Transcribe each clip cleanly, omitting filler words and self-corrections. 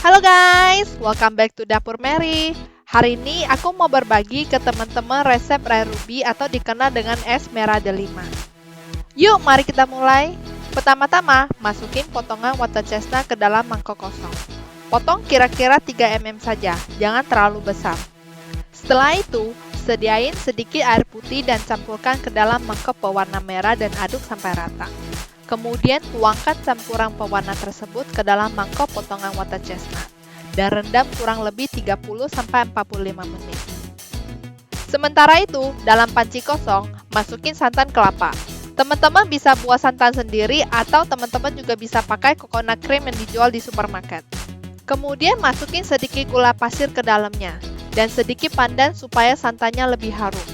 Halo guys, welcome back to Dapur Mary. Hari ini aku mau berbagi ke teman-teman resep rare ruby atau dikenal dengan es merah delima. Yuk, mari kita mulai. Pertama-tama, masukin potongan water chestnut ke dalam mangkok kosong. Potong kira-kira 3 mm saja, jangan terlalu besar. Setelah itu, sediain sedikit air putih dan campurkan ke dalam mangkok pewarna merah dan aduk sampai rata. Kemudian tuangkan campuran pewarna tersebut ke dalam mangkok potongan water chestnut dan rendam kurang lebih 30-45 menit. Sementara itu, dalam panci kosong, masukin santan kelapa. Teman-teman bisa buat santan sendiri atau teman-teman juga bisa pakai coconut cream yang dijual di supermarket. Kemudian masukin sedikit gula pasir ke dalamnya dan sedikit pandan supaya santannya lebih harum.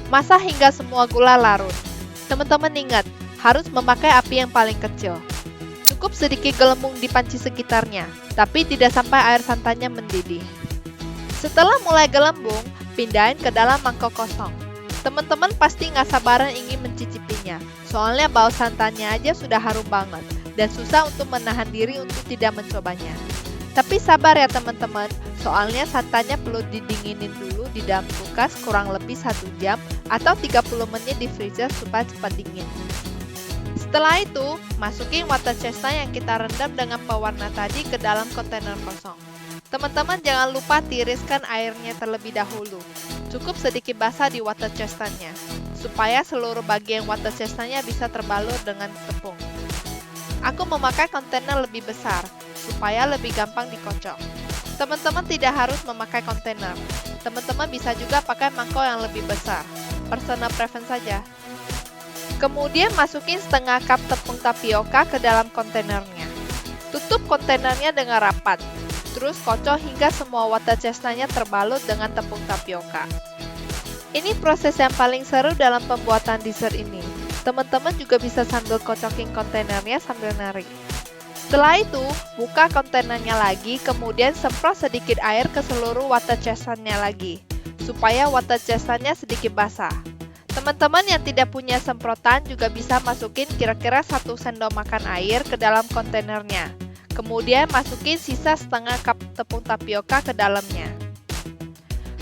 Masak hingga semua gula larut. Teman-teman ingat, harus memakai api yang paling kecil. Cukup sedikit gelembung di panci sekitarnya, tapi tidak sampai air santannya mendidih. Setelah mulai gelembung, pindahin ke dalam mangkok kosong. Teman-teman pasti nggak sabaran ingin mencicipinya, soalnya bau santannya aja sudah harum banget, dan susah untuk menahan diri untuk tidak mencobanya. Tapi sabar ya teman-teman, soalnya santannya perlu didinginin dulu di dalam kulkas kurang lebih 1 jam atau 30 menit di freezer supaya cepat dingin. Setelah itu, masukin water chestnut yang kita rendam dengan pewarna tadi ke dalam kontainer kosong. Teman-teman jangan lupa tiriskan airnya terlebih dahulu. Cukup sedikit basah di water chestnutnya, supaya seluruh bagian water chestnutnya bisa terbalur dengan tepung. Aku memakai kontainer lebih besar, supaya lebih gampang dikocok. Teman-teman tidak harus memakai kontainer. Teman-teman bisa juga pakai mangkok yang lebih besar. Personal preference saja. Kemudian masukin setengah cup tepung tapioka ke dalam kontainernya. Tutup kontainernya dengan rapat. Terus kocok hingga semua water chestnutnya terbalut dengan tepung tapioka. Ini proses yang paling seru dalam pembuatan dessert ini. Teman-teman juga bisa sambil kocokin kontainernya sambil narik. Setelah itu, buka kontainernya lagi, kemudian semprot sedikit air ke seluruh water chestnutnya lagi, supaya water chestnutnya sedikit basah. Teman-teman yang tidak punya semprotan juga bisa masukin kira-kira 1 sendok makan air ke dalam kontainernya. Kemudian masukin sisa setengah cup tepung tapioka ke dalamnya.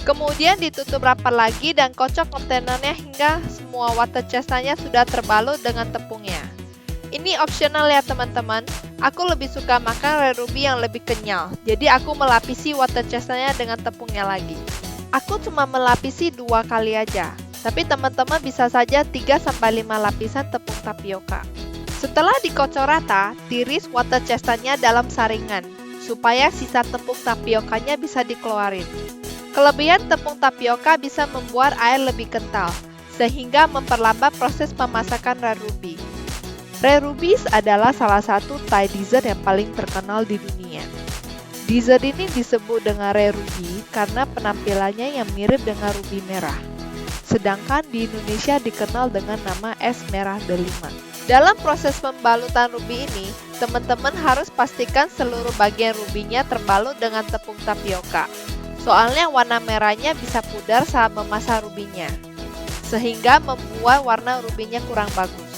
Kemudian ditutup rapat lagi dan kocok kontainernya hingga semua water chestnutnya sudah terbalut dengan tepungnya. Ini optional ya teman-teman. Aku lebih suka makan rare ruby yang lebih kenyal, jadi aku melapisi water chestnutnya dengan tepungnya lagi. Aku cuma melapisi 2 kali aja. Tapi teman-teman bisa saja 3-5 lapisan tepung tapioka. Setelah dikocok rata, tiris water chestnutnya dalam saringan, supaya sisa tepung tapiokanya bisa dikeluarin. Kelebihan tepung tapioka bisa membuat air lebih kental, sehingga memperlambat proses pemasakan rare ruby. Rare rubies adalah salah satu Thai dessert yang paling terkenal di dunia. Dessert ini disebut dengan rare ruby karena penampilannya yang mirip dengan ruby merah. Sedangkan di Indonesia dikenal dengan nama es merah delima. Dalam proses pembalutan ruby ini, teman-teman harus pastikan seluruh bagian rubinya terbalut dengan tepung tapioka. Soalnya warna merahnya bisa pudar saat memasak rubinya, sehingga membuat warna rubinya kurang bagus.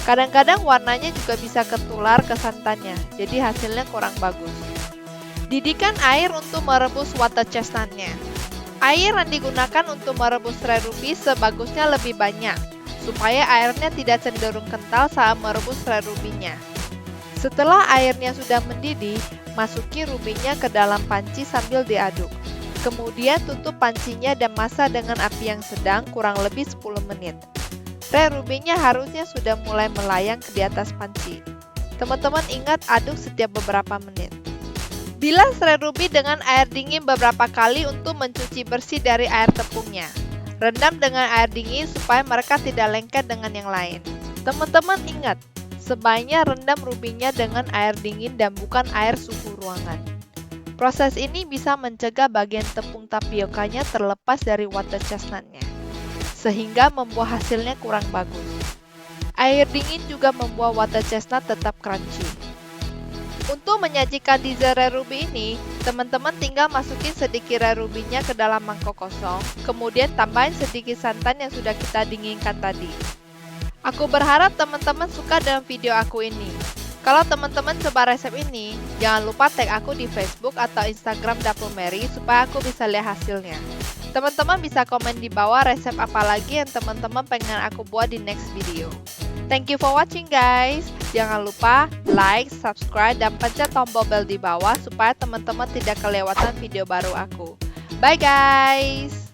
Kadang-kadang warnanya juga bisa ketular ke santannya, jadi hasilnya kurang bagus. Didihkan air untuk merebus water chestnutnya. Air yang digunakan untuk merebus rare ruby sebagusnya lebih banyak, supaya airnya tidak cenderung kental saat merebus rare ruby-nya. Setelah airnya sudah mendidih, masuki rubinya ke dalam panci sambil diaduk. Kemudian tutup pancinya dan masak dengan api yang sedang kurang lebih 10 menit. Rare ruby-nya harusnya sudah mulai melayang ke di atas panci. Teman-teman ingat aduk setiap beberapa menit. Bilas rare ruby dengan air dingin beberapa kali untuk mencuci bersih dari air tepungnya. Rendam dengan air dingin supaya mereka tidak lengket dengan yang lain. Teman-teman ingat, sebaiknya rendam rubinya dengan air dingin dan bukan air suhu ruangan. Proses ini bisa mencegah bagian tepung tapiokanya terlepas dari water chestnutnya, sehingga membuat hasilnya kurang bagus. Air dingin juga membuat water chestnut tetap crunchy. Untuk menyajikan dessert rare ruby ini, teman-teman tinggal masukin sedikit rare ruby-nya ke dalam mangkok kosong, kemudian tambahin sedikit santan yang sudah kita dinginkan tadi. Aku berharap teman-teman suka dengan video aku ini. Kalau teman-teman coba resep ini, jangan lupa tag aku di Facebook atau Instagram Dapur Mary supaya aku bisa lihat hasilnya. Teman-teman bisa komen di bawah resep apa lagi yang teman-teman pengen aku buat di next video. Thank you for watching guys. Jangan lupa like, subscribe, dan pencet tombol bel di bawah supaya teman-teman tidak kelewatan video baru aku. Bye guys.